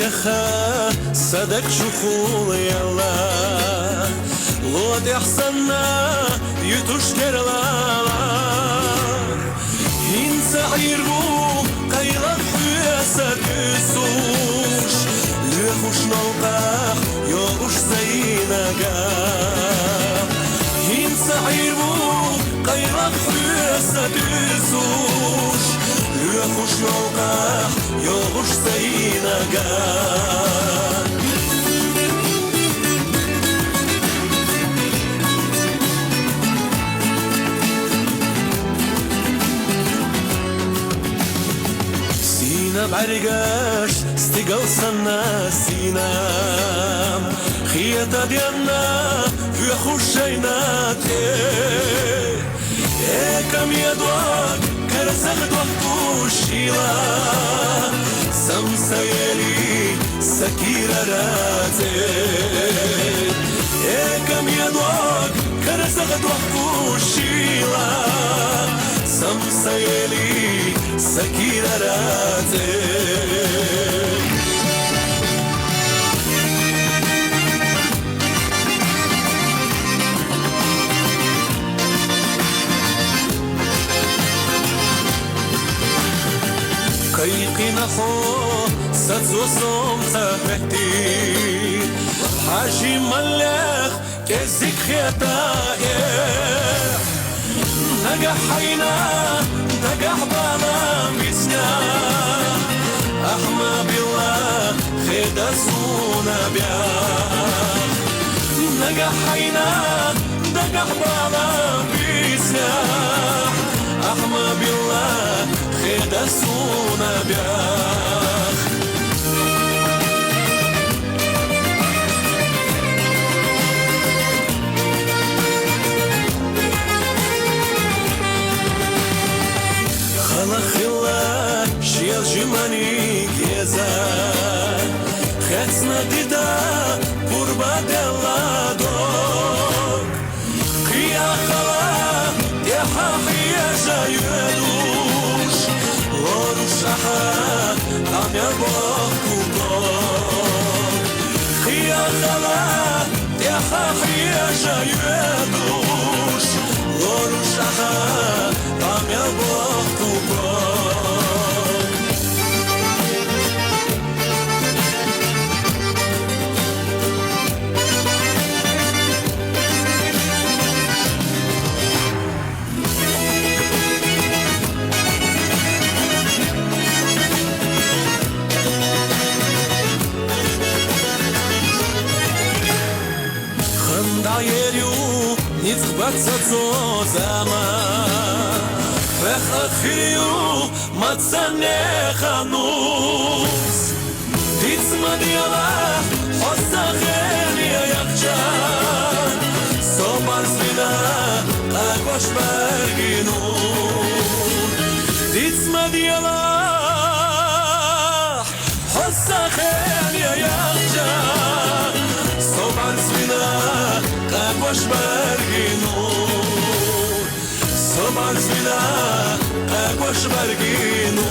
نخا صدق شخول يلا لود احسننا يتوش كرلاlar هين سعير بو قيلق حياسة تسوش لخوش نوقع يوغوش زيناقا هين سعير بو قيلق حياسة تسوش لخوش نوقع يوغوش زيناقا بعرقاش استقلصنا سينام خيطة ديالنا في خشيناتي كم يدوك كرسخت وحكوشيلا سمسيلي سكيرة راتي كم يدوك كرسخت وحكوشيلا سمسيلي سكيرة راتي قيقي نخو ستزو صوم تبهتي حاجي ملخ كزيك خيطائي نجح حينا نجح بانا ميسنا أحمى بالله خيدا سونا بيا نجح حينا نجح بانا ميسنا أحمى بالله خيدا سونا بيا خلا شيل جماني جيزا خدنا ديدا قربا دلا دوك قيا خلا يا حقيا جايدوش وروش أحا عم يبقوا دوك قيا خلا يا حقيا جايدوش وروش أحا عم يبقوا Dajeru nic chbaca co zama Vechachiriu matzane chanus Ditz madiala hosachen yayakchan Sobar slina akvash berginu Ditz madiala hosachen yayakchan Sobar slina Akvash berginu Sobar slina Akvash berginu